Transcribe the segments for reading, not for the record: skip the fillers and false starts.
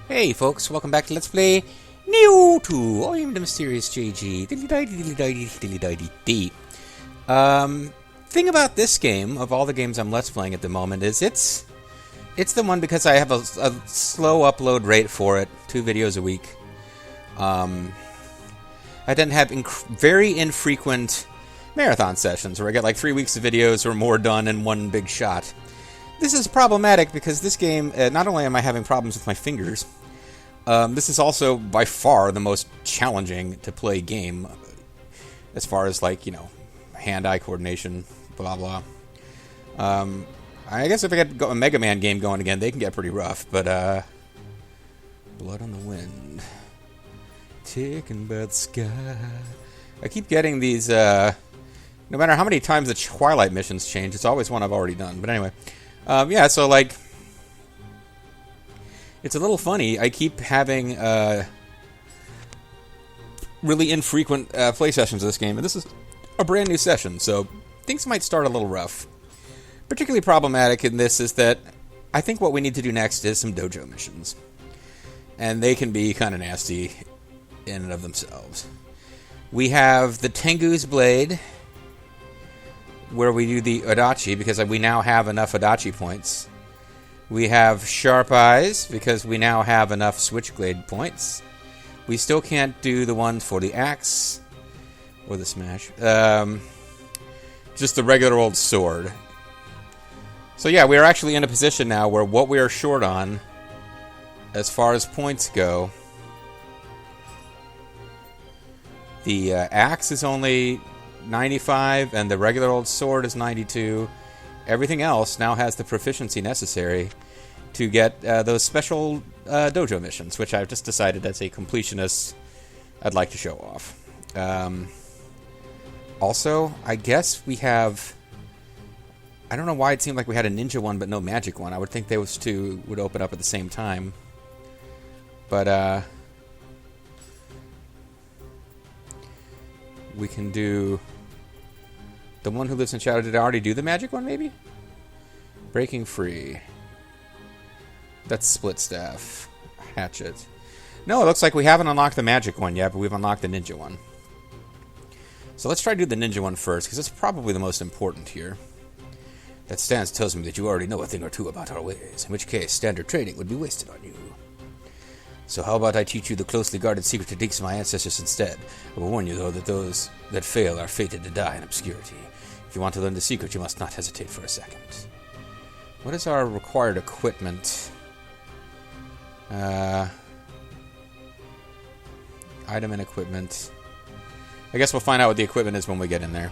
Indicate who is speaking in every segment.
Speaker 1: Hey folks, welcome back to Let's Play Nioh 2. I am the mysterious JG. Thing about this game, of all the games I'm Let's Playing at the moment, is it's the one because I have a slow upload rate for it, 2 videos a week. I then have very infrequent marathon sessions where I get like 3 weeks of videos or more done in one big shot. This is problematic because this game, not only am I having problems with my fingers, this is also by far the most challenging to play game as far as, like, you know, hand-eye coordination, blah blah. I guess if I get a Mega Man game going again, they can get pretty rough, but Blood on the Wind, Taken by the Sky. I keep getting these, no matter how many times the Twilight missions change, it's always one I've already done, but anyway. Yeah, so, like, it's a little funny. I keep having really infrequent play sessions of this game, and this is a brand new session, so things might start a little rough. Particularly problematic in this is that I think what we need to do next is some dojo missions. And they can be kind of nasty in and of themselves. We have the Tengu's Blade, where we do the Adachi, because we now have enough Adachi points. We have Sharp Eyes, because we now have enough Switchblade points. We still can't do the ones for the Axe, or the Smash. Just the regular old sword. So yeah, we are actually in a position now where what we are short on, as far as points go, the Axe is only 95, and the regular old sword is 92. Everything else now has the proficiency necessary to get those special dojo missions, which I've just decided as a completionist I'd like to show off. Also, I guess we have... I don't know why it seemed like we had a ninja one but no magic one. I would think those two would open up at the same time. But, we can do... The one who lives in shadow. Did I already do the magic one, maybe? Breaking free. That's split staff. Hatchet. No, it looks like we haven't unlocked the magic one yet, but we've unlocked the ninja one. So let's try to do the ninja one first, because it's probably the most important here. That stance tells me that you already know a thing or two about our ways, in which case standard training would be wasted on you. So how about I teach you the closely guarded secret techniques of my ancestors instead? I will warn you, though, that those that fail are fated to die in obscurity. If you want to learn the secret, you must not hesitate for a second. What is our required equipment? Item and equipment. I guess we'll find out what the equipment is when we get in there.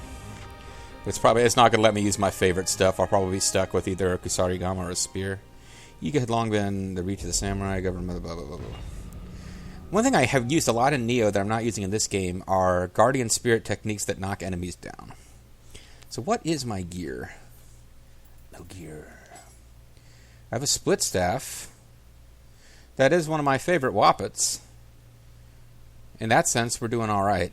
Speaker 1: It's not going to let me use my favorite stuff. I'll probably be stuck with either a Kusarigama or a spear. Yiga had long been the reach of the samurai, governed by the blah blah blah blah. One thing I have used a lot in Nioh that I'm not using in this game are guardian spirit techniques that knock enemies down. So what is my gear? No gear. I have a split staff. That is one of my favorite Wappets. In that sense, we're doing alright.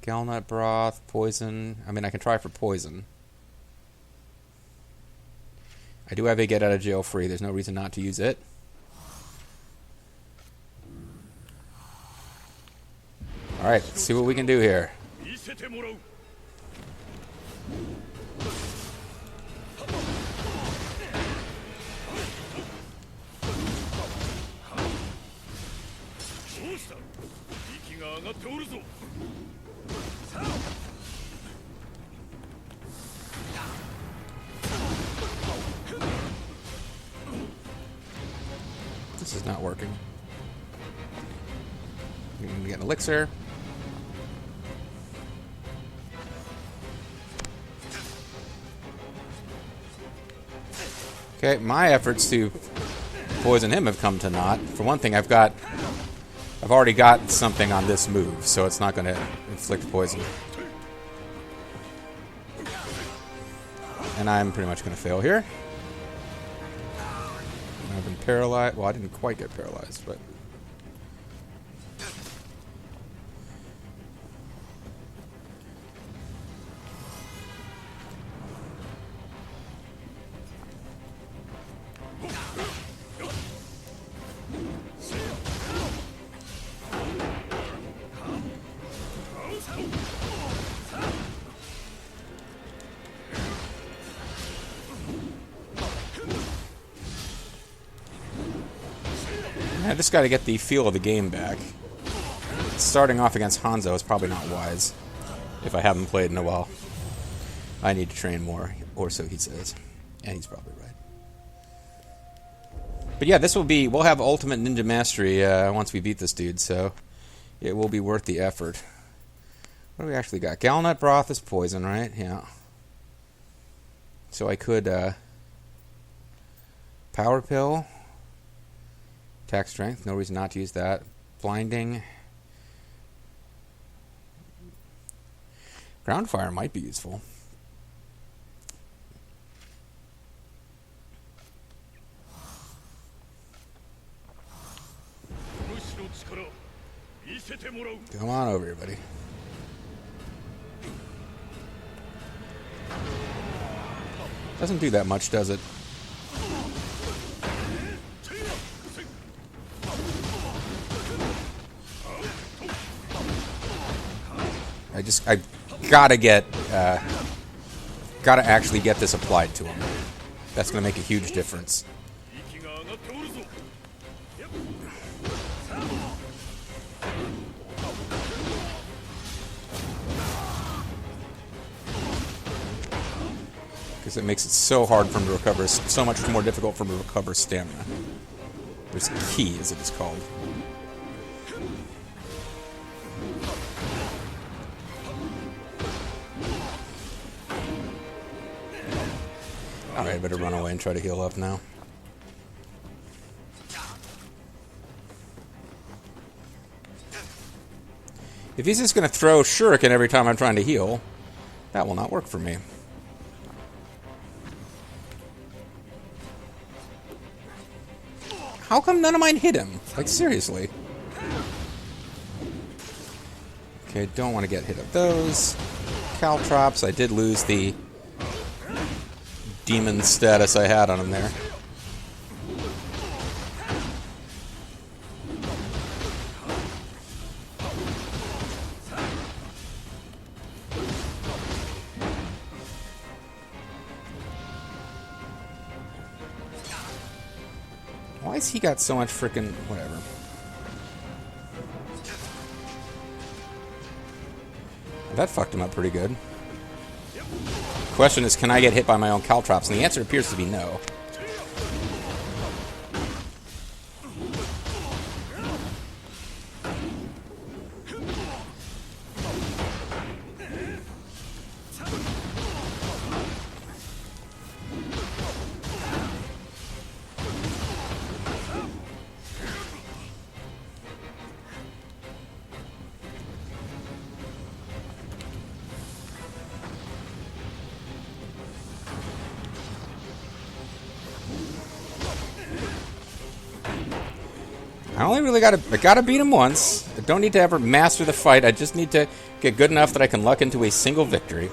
Speaker 1: Galnut broth, poison. I mean, I can try for poison. I do have a get out of jail free. There's no reason not to use it. Alright, let's see what we can do here. This is not working. We can get an elixir. Okay, my efforts to poison him have come to naught. For one thing, I've already got something on this move, so it's not going to inflict poison. And I'm pretty much going to fail here. I've been paralyzed. Well, I didn't quite get paralyzed, but... I just got to get the feel of the game back. Starting off against Hanzo is probably not wise if I haven't played in a while. I need to train more, or so he says. And he's probably right. But yeah, this will be... We'll have Ultimate Ninja Mastery once we beat this dude, so it will be worth the effort. What do we actually got? Galnut Broth is poison, right? Yeah. So I could... Power Pill. Attack Strength. No reason not to use that. Blinding. Ground Fire might be useful. Come on over here, buddy. Doesn't do that much, does it? I gotta get, gotta actually get this applied to him. That's gonna make a huge difference. Because it makes it so hard for him to recover, so much more difficult for him to recover stamina. There's Ki, as it is called. Alright, I better run away and try to heal up now. If he's just going to throw shuriken every time I'm trying to heal, that will not work for me. How come none of mine hit him? Like, seriously. Okay, don't want to get hit of those. Caltrops, I did lose the demon status I had on him there. Why has he got so much frickin' whatever? That fucked him up pretty good. Question is, can I get hit by my own caltrops? And the answer appears to be no. I only really gotta beat him once. I don't need to ever master the fight. I just need to get good enough that I can luck into a single victory.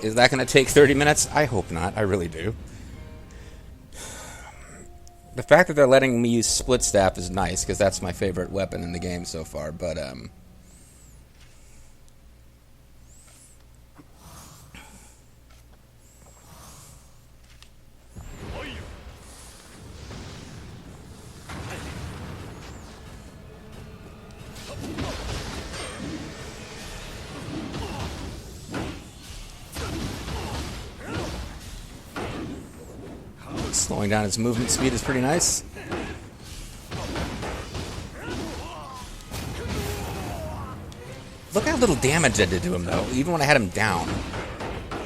Speaker 1: Is that going to take 30 minutes? I hope not. I really do. The fact that they're letting me use split staff is nice, because that's my favorite weapon in the game so far, but, slowing down his movement speed is pretty nice. Look how little damage I did to him, though, even when I had him down.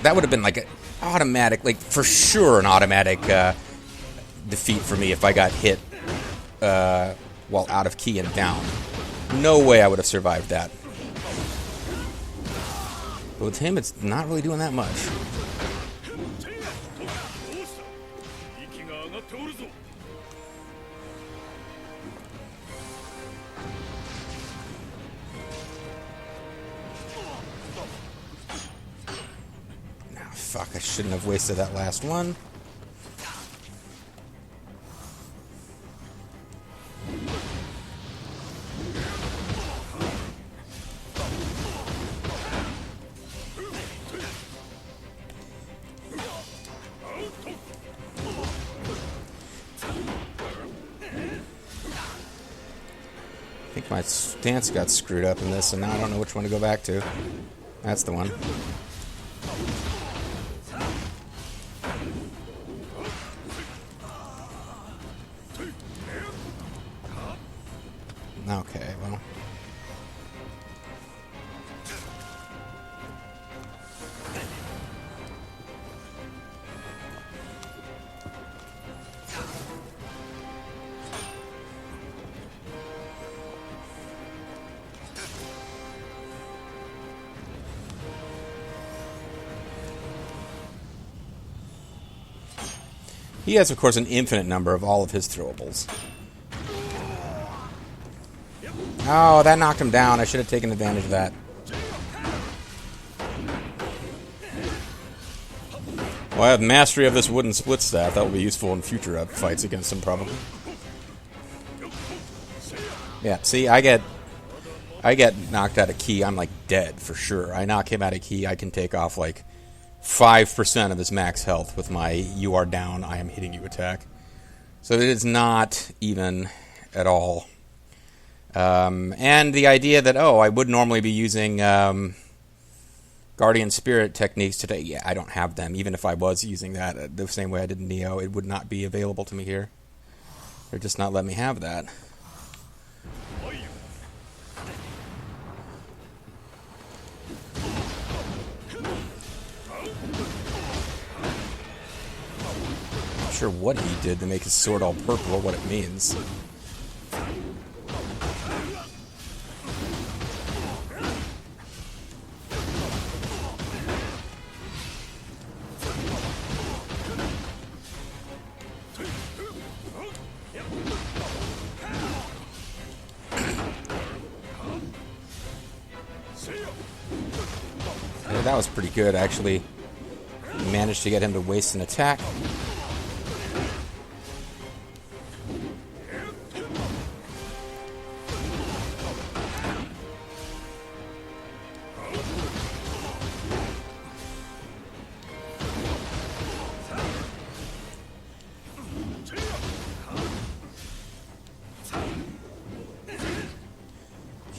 Speaker 1: That would have been like an automatic, like for sure an automatic defeat for me if I got hit while out of Ki and down. No way I would have survived that. But with him, it's not really doing that much. Fuck, I shouldn't have wasted that last one. think my stance got screwed up in this, and now I don't know which one to go back to. That's the one. Okay, well. He has, of course, an infinite number of all of his throwables. Oh, that knocked him down. I should have taken advantage of that. Well, I have mastery of this wooden split staff. That will be useful in future fights against him, probably. Yeah, see, I get knocked out of key. I'm, like, dead, for sure. I knock him out of key, I can take off, like, 5% of his max health with my "you are down, I am hitting you" attack. So it is not even at all. And the idea that, oh, I would normally be using Guardian Spirit techniques today. Yeah, I don't have them. Even if I was using that the same way I did in Nioh, it would not be available to me here. They're just not letting me have that. Not sure what he did to make his sword all purple or what it means. That was pretty good, actually. Managed to get him to waste an attack.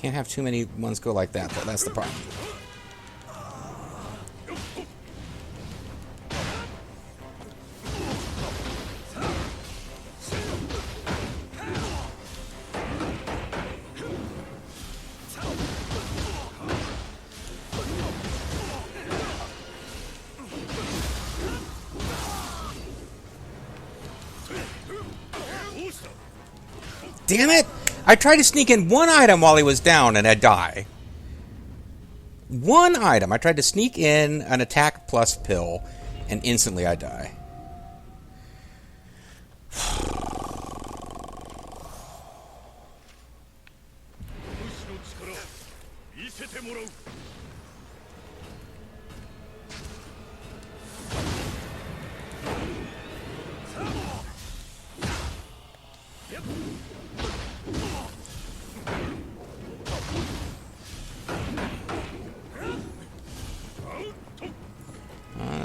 Speaker 1: Can't have too many ones go like that, though. That's the problem. Damn it! I tried to sneak in one item while he was down and I'd die. One item. I tried to sneak in an attack plus pill and instantly I die.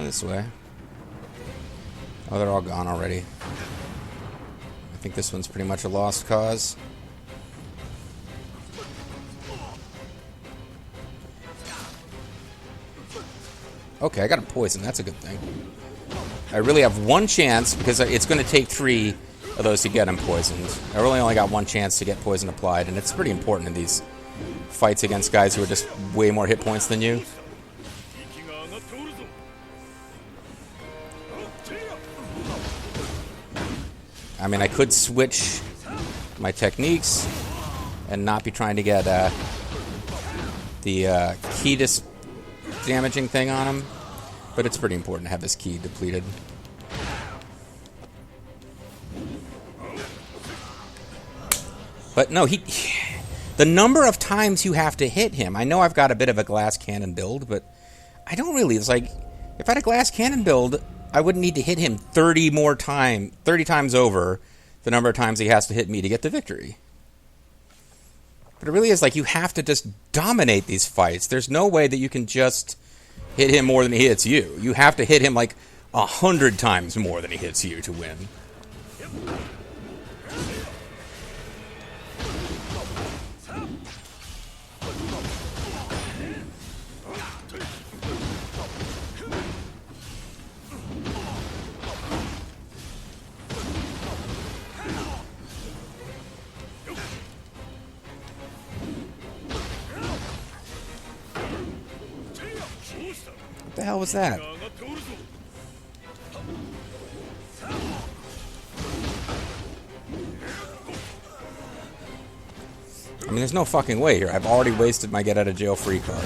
Speaker 1: This way. Oh, they're all gone already. I think this one's pretty much a lost cause. Okay, I got a poison. That's a good thing. I really have one chance, because it's going to take 3 of those to get him poisoned. I really only got one chance to get poison applied, and it's pretty important in these fights against guys who are just way more hit points than you. I mean, I could switch my techniques and not be trying to get the key damaging thing on him, but it's pretty important to have this key depleted. But no, the number of times you have to hit him, I know I've got a bit of a glass cannon build, but I don't really. It's like, if I had a glass cannon build, I wouldn't need to hit him 30 times over the number of times he has to hit me to get the victory. But it really is like, you have to just dominate these fights. There's no way that you can just hit him more than he hits you. You have to hit him like 100 times more than he hits you to win. What the hell was that? I mean, there's no fucking way here. I've already wasted my get-out-of-jail-free card.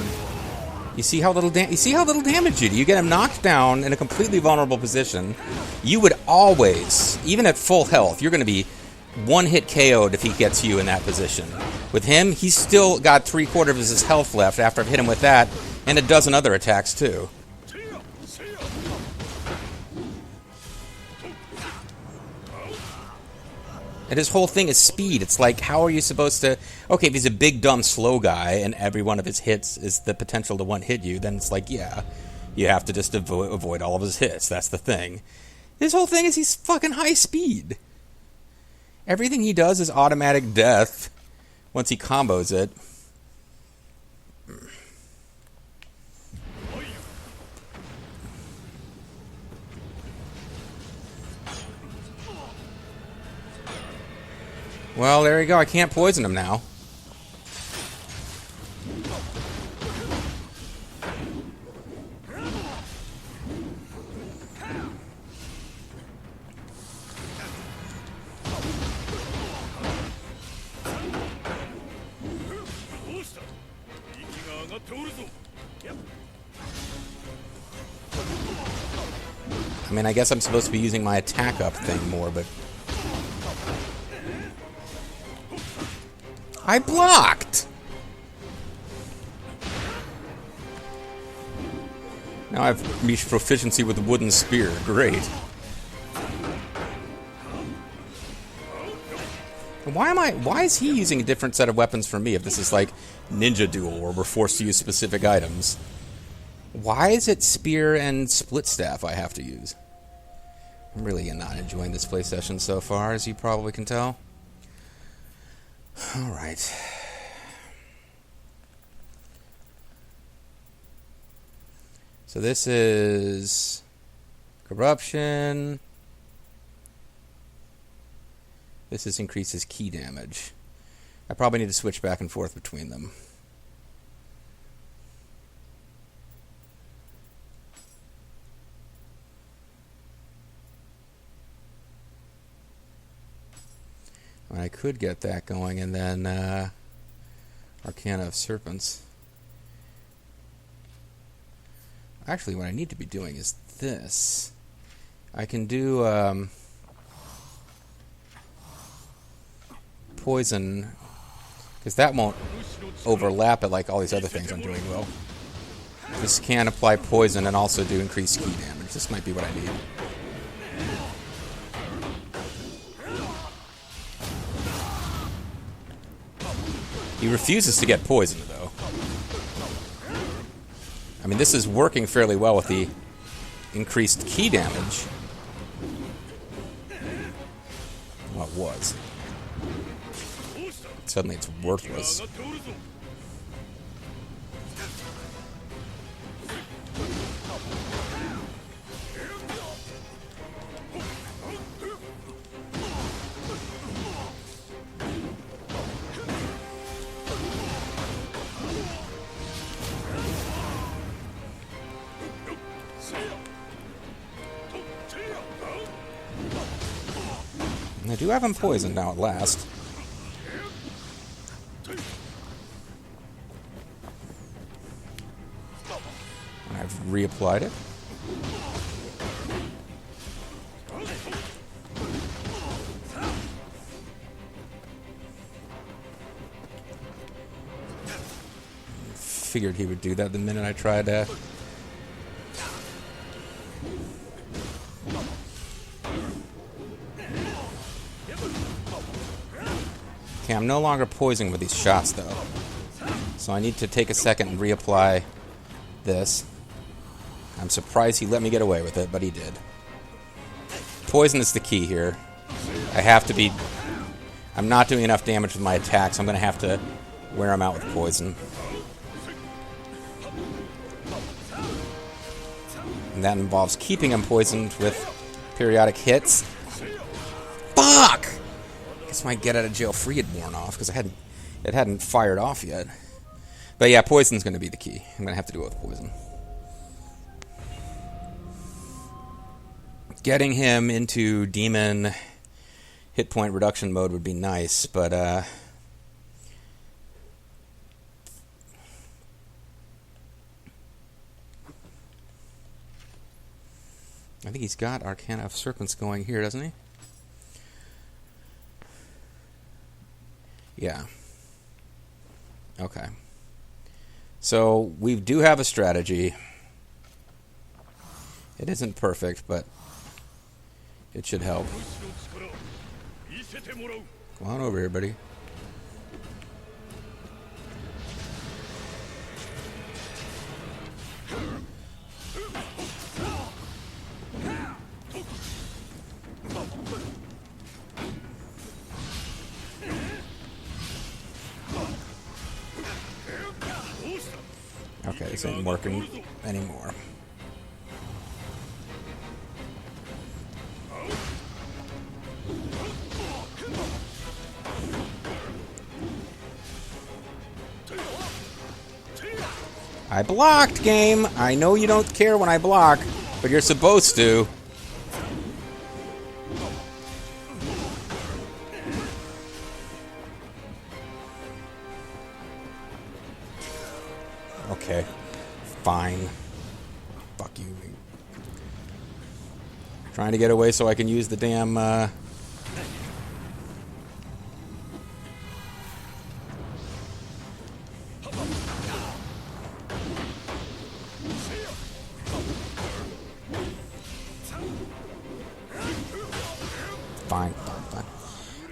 Speaker 1: You see how little damage you do. You get him knocked down in a completely vulnerable position. You would always, even at full health, you're going to be one-hit KO'd if he gets you in that position. With him, he's still got 3/4 of his health left after I've hit him with that, and a dozen other attacks, too. And his whole thing is speed. It's like, how are you supposed to... Okay, if he's a big, dumb, slow guy, and every one of his hits is the potential to one-hit you, then it's like, yeah, you have to just avoid all of his hits. That's the thing. His whole thing is he's fucking high speed. Everything he does is automatic death once he combos it. Well, there you go. I can't poison him now. I mean, I guess I'm supposed to be using my attack up thing more, but... I blocked! Now I've reached proficiency with the wooden spear. Great. Why is he using a different set of weapons from me if this is like Ninja Duel where we're forced to use specific items? Why is it spear and split staff I have to use? I'm really not enjoying this play session so far, as you probably can tell. Alright. So this is corruption. This is increases key damage. I probably need to switch back and forth between them. I could get that going, and then Arcana of Serpents. Actually, what I need to be doing is this. I can do poison, because that won't overlap it like all these other things I'm doing well. This can apply poison and also do increased key damage. This might be what I need. He refuses to get poisoned, though. I mean, this is working fairly well with the increased key damage. Well, it was. Suddenly it's worthless. I do have him poisoned now at last. I've reapplied it. Figured he would do that the minute I tried to... Okay, I'm no longer poisoning with these shots, though. So I need to take a second and reapply this. I'm surprised he let me get away with it, but he did. Poison is the key here. I have to be... I'm not doing enough damage with my attacks. I'm going to have to wear him out with poison. And that involves keeping him poisoned with periodic hits. Fuck! I guess my get-out-of-jail-free had worn off, because it hadn't fired off yet. But yeah, poison's going to be the key. I'm going to have to do it with poison. Getting him into demon hit point reduction mode would be nice, but I think he's got Arcana of Serpents going here, doesn't he? Yeah. Okay. So we do have a strategy. It isn't perfect, but it should help. Come on over here, buddy. Okay, this ain't working anymore. I blocked, game! I know you don't care when I block, but you're supposed to. Okay. Fine. Fuck you. Trying to get away so I can use the damn, Fine.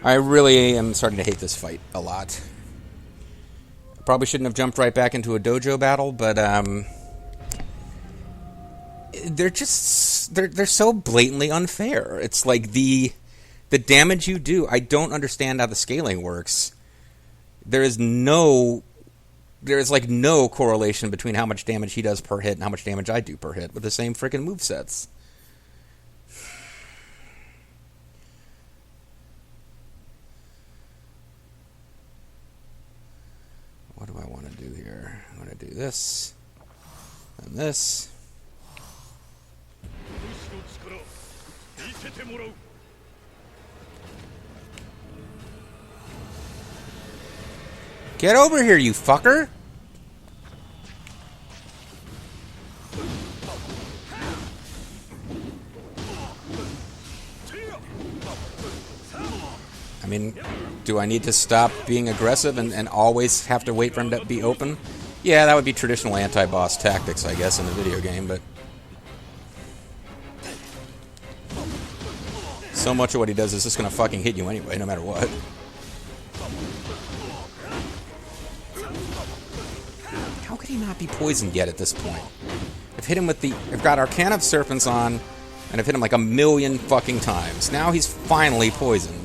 Speaker 1: I really am starting to hate this fight a lot. Probably shouldn't have jumped right back into a dojo battle, but they're so blatantly unfair. It's like the damage you do. I don't understand how the scaling works. There is no correlation between how much damage he does per hit and how much damage I do per hit with the same freaking movesets. What do I want to do here? I'm going to do this and this. Get over here, you fucker! I mean, do I need to stop being aggressive and always have to wait for him to be open? Yeah, that would be traditional anti-boss tactics, I guess, in a video game, but so much of what he does is just gonna fucking hit you anyway, no matter what. How could he not be poisoned yet at this point? I've got Arcana of Serpents on, and I've hit him like a million fucking times. Now he's finally poisoned.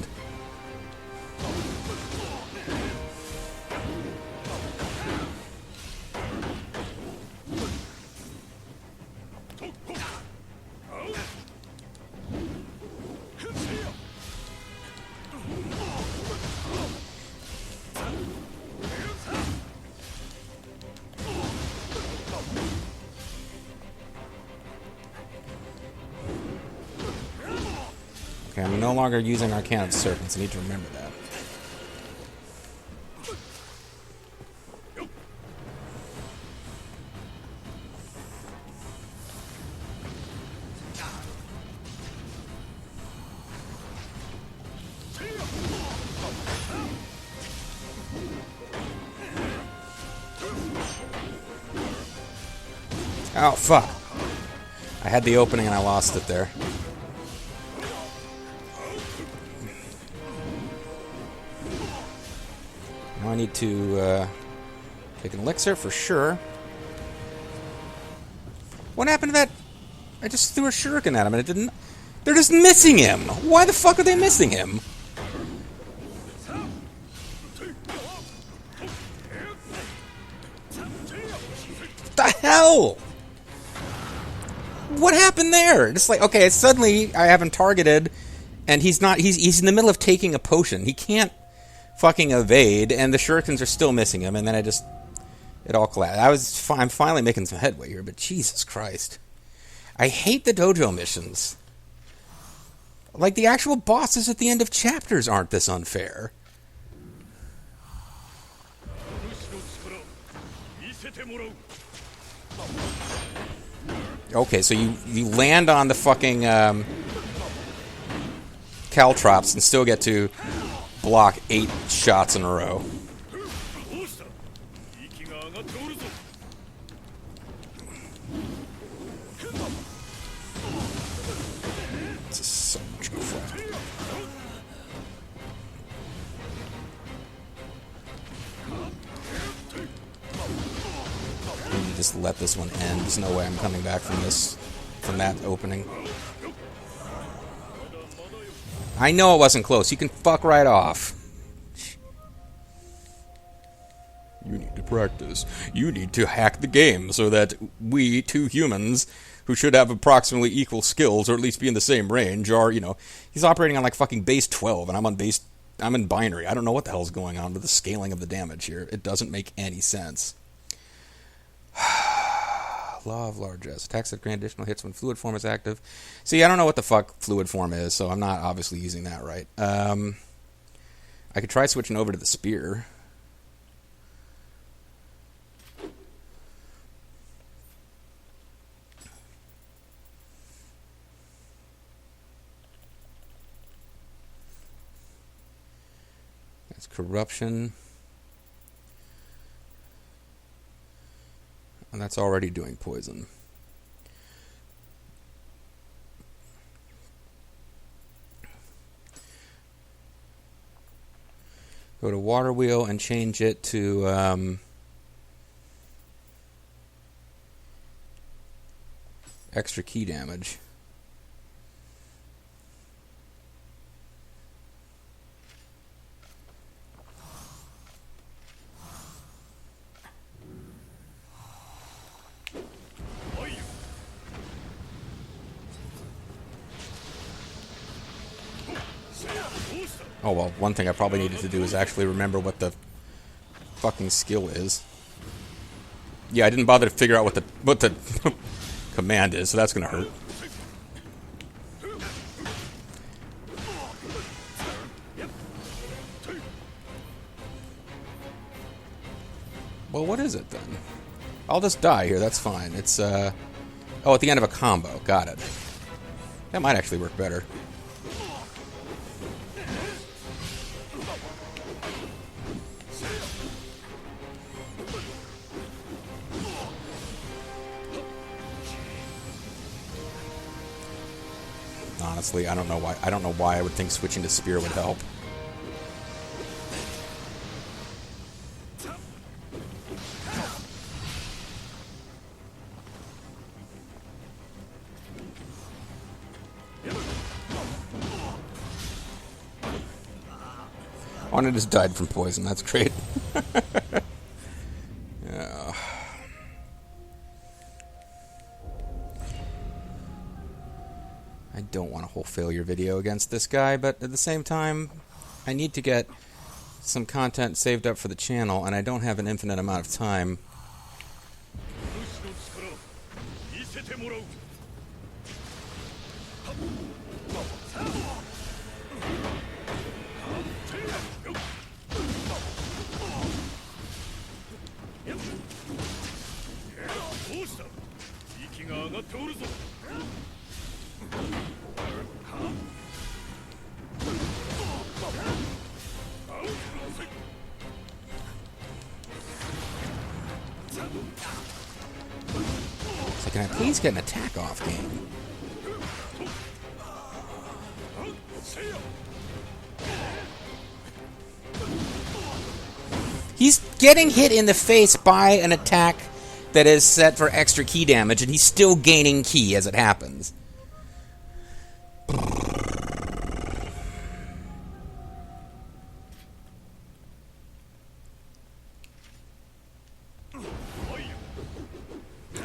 Speaker 1: Okay, I'm no longer using Arcana of Serpents. I need to remember that. Oh, fuck. I had the opening and I lost it there. Now I need to take an elixir for sure. What happened to that? I just threw a shuriken at him and it didn't... They're just missing him! Why the fuck are they missing him? What the hell? What happened there? Just like, okay, suddenly I have him targeted and he's in the middle of taking a potion. He can't fucking evade, and the shurikens are still missing him, and then it all collapsed. I'm finally making some headway here, but Jesus Christ. I hate the dojo missions. Like, the actual bosses at the end of chapters aren't this unfair. Okay, so you land on the fucking caltrops and still get to block 8 shots in a row. This is so much crap. I need to just let this one end. There's no way I'm coming back from that opening. I know it wasn't close. You can fuck right off. You need to practice. You need to hack the game so that we, 2 humans, who should have approximately equal skills, or at least be in the same range, are, you know... He's operating on, like, fucking base 12, and I'm in binary. I don't know what the hell's going on with the scaling of the damage here. It doesn't make any sense. Law of largesse. Attacks that grant additional hits when fluid form is active. See, I don't know what the fuck fluid form is, so I'm not obviously using that right. I could try switching over to the spear. That's corruption. And that's already doing poison. Go to water wheel and change it to extra key damage. Oh, well, one thing I probably needed to do is actually remember what the fucking skill is. Yeah, I didn't bother to figure out what the command is, so that's gonna hurt. Well, what is it then? I'll just die here, that's fine. It's, oh, at the end of a combo. Got it. That might actually work better. Honestly, I don't know why I would think switching to spear would help. Oh, and it just died from poison. That's great. Yeah. I don't want a whole failure video against this guy, but at the same time, I need to get some content saved up for the channel, and I don't have an infinite amount of time. So can I please get an attack off game? He's getting hit in the face by an attack that is set for extra key damage, and he's still gaining key as it happens.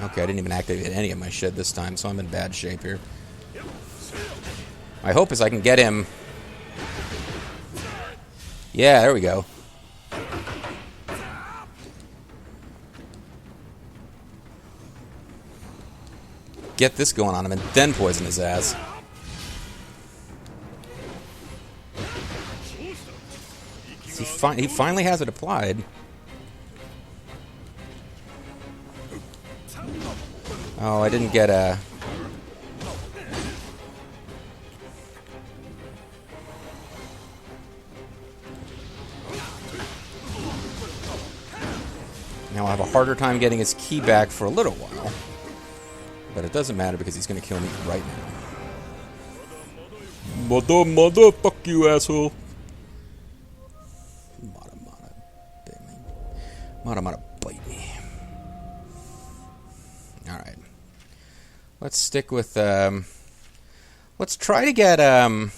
Speaker 1: Okay, I didn't even activate any of my shit this time, so I'm in bad shape here. My hope is I can get him... Yeah, there we go. Get this going on him and then poison his ass. he finally has it applied. Oh, I didn't get a... Now I'll have a harder time getting his key back for a little while. But it doesn't matter because he's going to kill me right now. Mother, fuck you, asshole. Mada, bite me. Alright. Let's stick with, let's try to get, I'll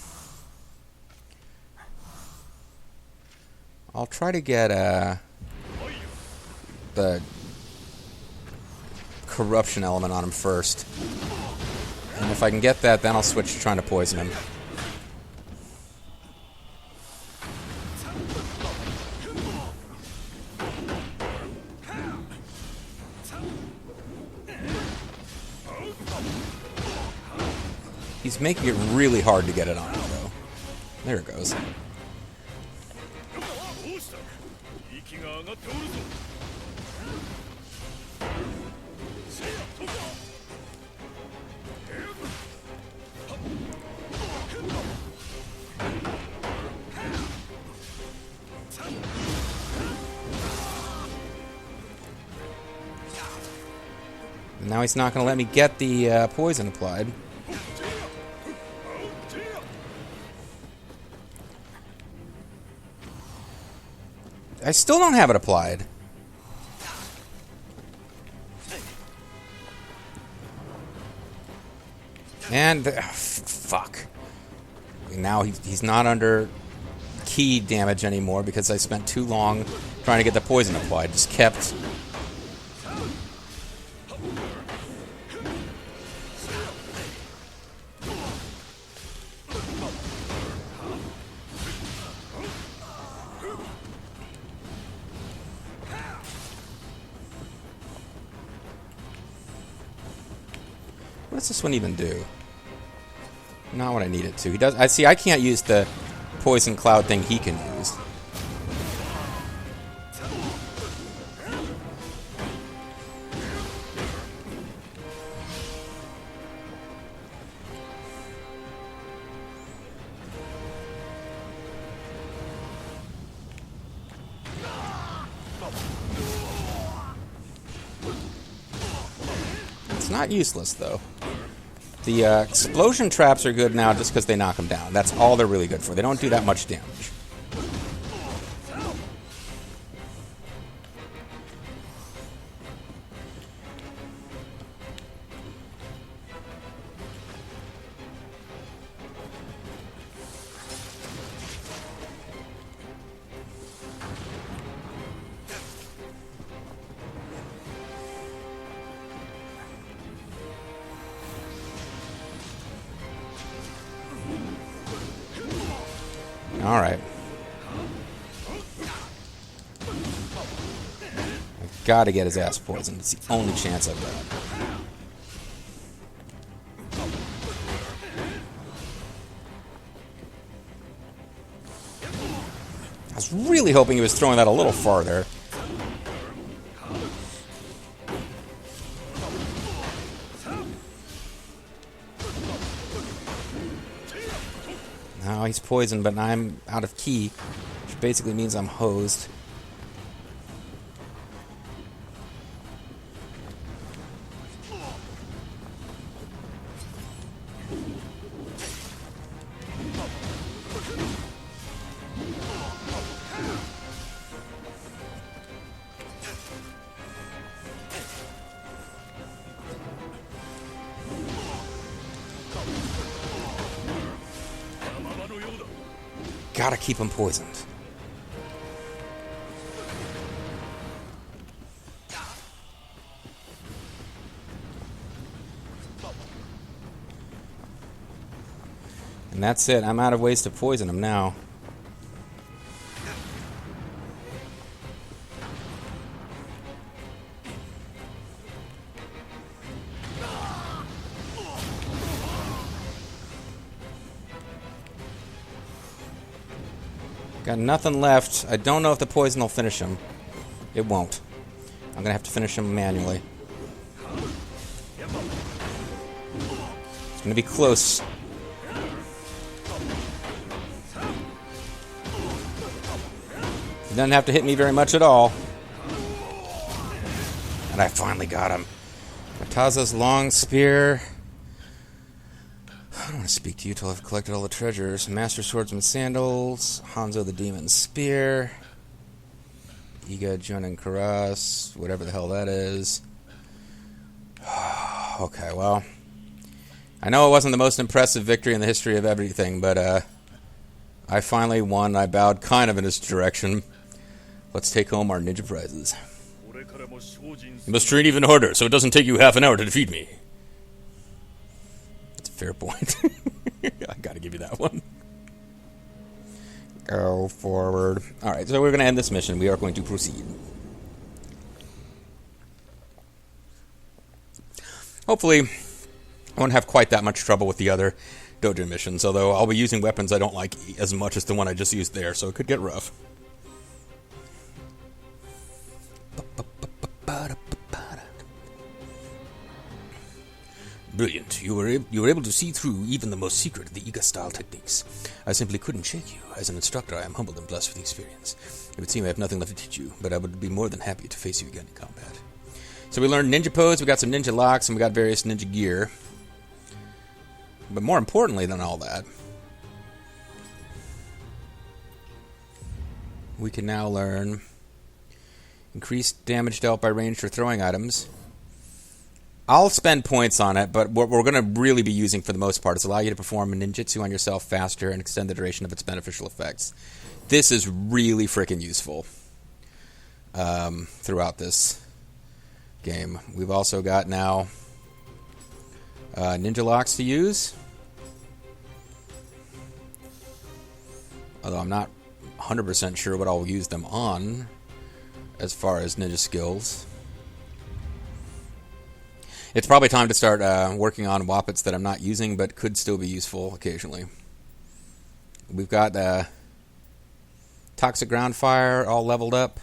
Speaker 1: try to get, the corruption element on him first. And if I can get that, then I'll switch to trying to poison him. He's making it really hard to get it on, though. There it goes. Now he's not going to let me get the poison applied. I still don't have it applied. And... fuck. Now he's not under key damage anymore because I spent too long trying to get the poison applied. Just kept... What does this one even do? Not what I need it to. He does. I see. I can't use the poison cloud thing he can use. It's not useless though. The explosion traps are good now just because they knock them down. That's all they're really good for. They don't do that much damage. Alright. I've got to get his ass poisoned. It's the only chance I've got. I was really hoping he was throwing that a little farther. Now he's poisoned, but I'm out of key, which basically means I'm hosed. Gotta keep him poisoned. And that's it. I'm out of ways to poison him now. Got nothing left. I don't know if the poison will finish him. It won't. I'm going to have to finish him manually. It's going to be close. He doesn't have to hit me very much at all. And I finally got him. Mataza's long spear. I don't want to speak to you till I've collected all the treasures. Master Swordsman Sandals. Hanzo the Demon Spear. Iga Junin Karas. Whatever the hell that is. Okay, well. I know it wasn't the most impressive victory in the history of everything, but I finally won. I bowed kind of in his direction. Let's take home our ninja prizes. You must train even harder, so it doesn't take you half an hour to defeat me. That's a fair point. I gotta give you that one. Go forward. Alright, so we're going to end this mission. We are going to proceed. Hopefully, I won't have quite that much trouble with the other dojo missions, although I'll be using weapons I don't like as much as the one I just used there, so it could get rough. Brilliant. You were able to see through even the most secret of the Iga-style techniques. I simply couldn't shake you. As an instructor, I am humbled and blessed with the experience. It would seem I have nothing left to teach you, but I would be more than happy to face you again in combat. So we learned ninja pose, we got some ninja locks, and we got various ninja gear. But more importantly than all that, we can now learn increased damage dealt by ranged or throwing items. I'll spend points on it, but what we're going to really be using for the most part is allow you to perform a ninjutsu on yourself faster and extend the duration of its beneficial effects. This is really freaking useful throughout this game. We've also got now ninja locks to use. Although I'm not 100% sure what I'll use them on as far as ninja skills. It's probably time to start working on wappets that I'm not using, but could still be useful occasionally. We've got Toxic Ground Fire all leveled up.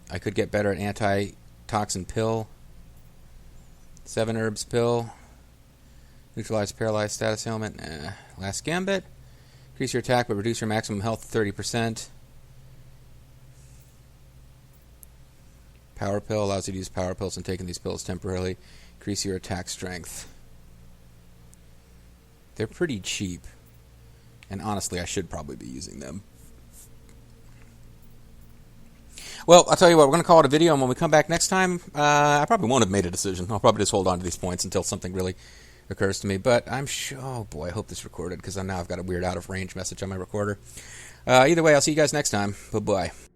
Speaker 1: I could get better at Anti-Toxin Pill. 7 Herbs Pill. Neutralize Paralyzed Status Ailment. Last Gambit. Increase your attack, but reduce your maximum health 30%. Power Pill allows you to use Power Pills and taking these pills temporarily. Increase your attack strength. They're pretty cheap. And honestly, I should probably be using them. Well, I'll tell you what, we're going to call it a video, and when we come back next time, I probably won't have made a decision. I'll probably just hold on to these points until something really occurs to me. But I'm sure, oh boy, I hope this recorded, because now I've got a weird out-of-range message on my recorder. Either way, I'll see you guys next time. Bye-bye.